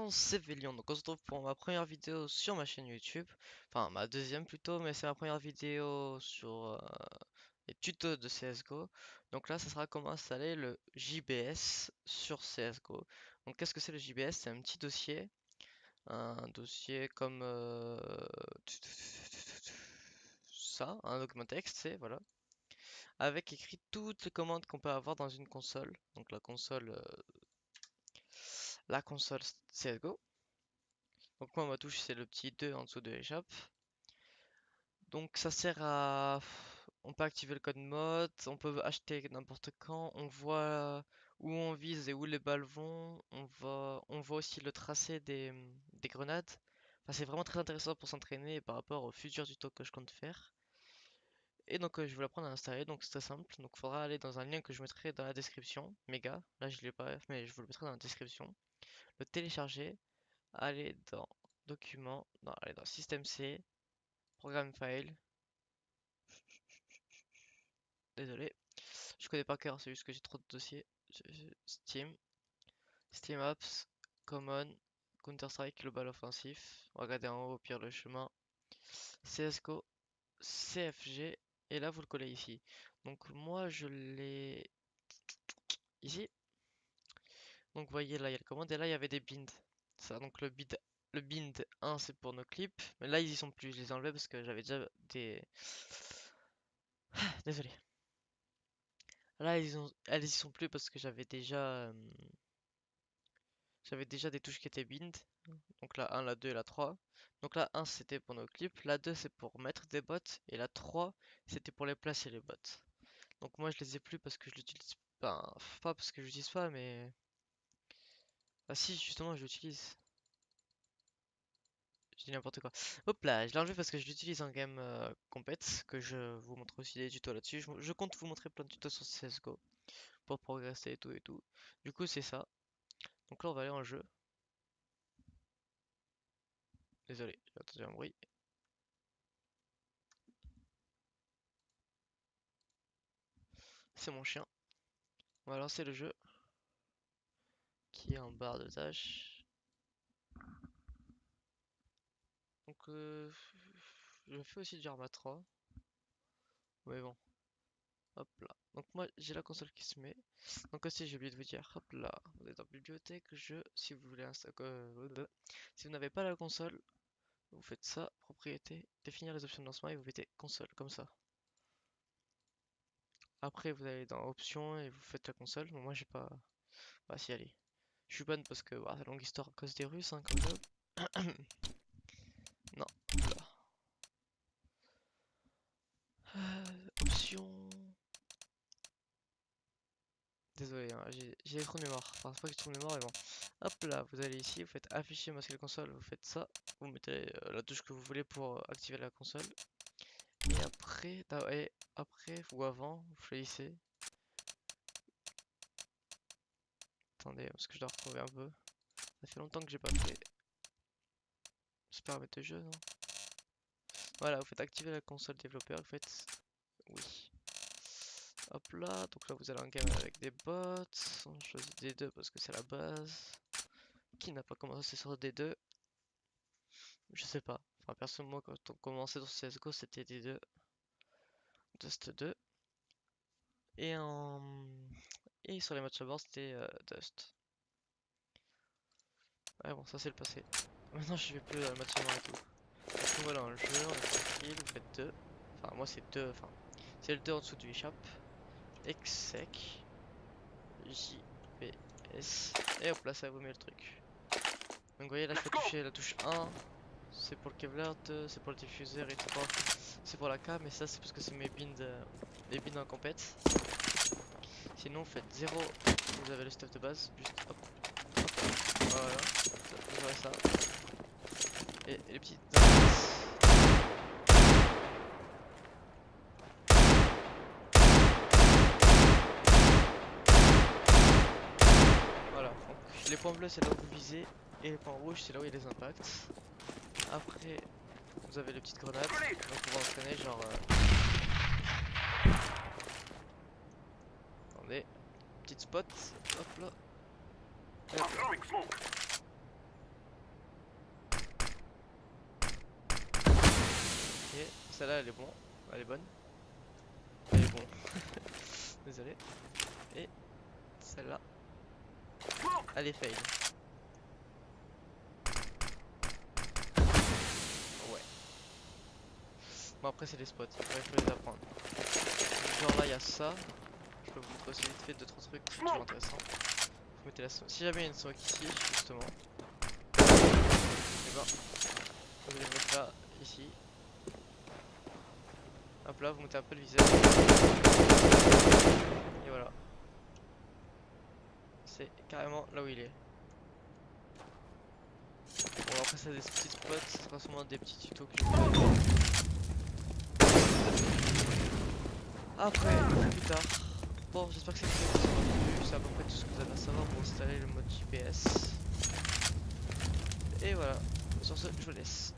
gens, c'est Vélion. Donc on se retrouve pour ma première vidéo sur ma chaîne YouTube. Enfin, ma deuxième plutôt, mais c'est ma première vidéo sur les tutos de CSGO. Donc là, ça sera comment installer le JBS sur CSGO. Donc qu'est-ce que c'est le JBS? C'est un petit dossier. Un dossier comme ça, un document texte, c'est voilà. Avec écrit toutes les commandes qu'on peut avoir dans une console. Donc la console CSGO. Donc moi ma touche c'est le petit 2 en dessous de l'échappe. Donc ça sert à... On peut activer le code mode, on peut acheter n'importe quand, on voit où on vise et où les balles vont, on voit aussi le tracé des grenades. Enfin, c'est vraiment très intéressant pour s'entraîner par rapport au futur tuto que je compte faire. Et donc je vais l'apprendre à installer, donc c'est très simple. Donc il faudra aller dans un lien que je mettrai dans la description, méga, là je l'ai pas, mais je vous le mettrai dans la description. Le télécharger, aller dans Documents, non, aller dans Système C, Programme File. Désolé, je connais pas cœur, c'est juste que j'ai trop de dossiers. Steam, Steam Apps, Common, Counter-Strike, Global Offensif. Regardez en haut au pire le chemin. CSGO, CFG, et là vous le collez ici. Donc moi je l'ai ici. Donc vous voyez là il y a le commande et là il y avait des binds. Ça donc le bind 1 c'est pour nos clips, mais là ils y sont plus, je les ai enlevés parce que j'avais déjà des... Désolé. Là elles y sont plus parce que j'avais déjà des touches qui étaient bind. Donc la 1, la 2 et la 3. Donc la 1 c'était pour nos clips, la 2 c'est pour mettre des bots et la 3 c'était pour les placer les bots. Donc moi je les ai plus parce que je l'utilise pas, pas parce que je l'utilise pas mais... Ah si justement je l'utilise. Je dis n'importe quoi. Hop là, je l'ai enlevé parce que je l'utilise en game compète, que je vous montre aussi des tutos là-dessus. Je compte vous montrer plein de tutos sur CSGO pour progresser et tout et tout. Du coup c'est ça. Donc là on va aller en jeu. Désolé, j'ai entendu un bruit. C'est mon chien. On va lancer le jeu qui est en barre de tâches. Donc je fais aussi du Arma 3. Mais bon, hop là. Donc moi j'ai la console qui se met. Donc aussi j'ai oublié de vous dire, hop là, vous êtes en bibliothèque, si vous voulez si vous n'avez pas la console, vous faites ça, propriété, définir les options de lancement et vous mettez console comme ça. Après vous allez dans options et vous faites la console. Bon, moi j'ai pas... Bah si allez. Je suis bonne parce que bah, c'est longue histoire à cause des Russes hein, comme ça. Non, là. Options. Désolé, hein, j'ai trop de mémoire. Enfin, c'est pas que j'ai trop de mémoire, mais bon. Hop là, vous allez ici, vous faites afficher masquer la console, vous faites ça. Vous mettez la touche que vous voulez pour activer la console. Et après ou avant, vous choisissez. Attendez, parce que je dois retrouver un peu. Ça fait longtemps que j'ai pas fait. J'espère mettre de jeu, non? Voilà, vous faites activer la console développeur, vous faites oui. Hop là, donc là vous allez en game avec des bots. On choisit D2 parce que c'est la base. Qui n'a pas commencé sur D2? Je sais pas. Enfin, perso, moi, quand on commençait sur CSGO, c'était D2. Dust 2. Et, et sur les matchs à bord, c'était Dust. Ouais, bon, ça c'est le passé. Maintenant, je vais plus dans le match à bord et tout. Donc voilà, un jeu, on est tranquille, vous faites 2. Enfin, moi, c'est 2. Enfin, c'est le 2 en dessous du échappe. Exec. JPS. Et hop là, ça vous met le truc. Donc, vous voyez, là, je peux toucher la touche 1. C'est pour le Kevlar, 2, c'est pour le diffuseur et 3. C'est pour la cam, et ça, c'est parce que c'est mes binds en compète. Sinon, faites 0, vous avez le stuff de base, juste hop, hop, voilà, vous aurez ça. Et les petits indices. Voilà, donc les points bleus c'est là où vous visez, et les points rouges c'est là où il y a les impacts. Après, vous avez les petites grenades, donc on va entraîner genre... Attendez, petite spot, hop là. Et hop là. Ok, celle-là elle est bon, elle est bonne. Elle est bon. Désolé. Et celle-là, elle est fail. Ouais. Bon après c'est des spots, il faut les apprendre. Genre là il y a ça. Je peux vous montrer aussi vite fait d'autres trucs, c'est toujours intéressant. Vous mettez la si jamais il y a une smoke ici, justement, et ben vous allez mettre là, ici. Hop là, vous mettez un peu le viseur. Et voilà. C'est carrément là où il est. Bon après ça des petits spots, ça sera sûrement des petits tutos que je vais faire. Après, plus tard. Bon, j'espère que cette vidéo vous aura plu. C'est à peu près tout ce que vous avez à savoir pour installer le mode GPS. Et voilà. Sur ce, je vous laisse.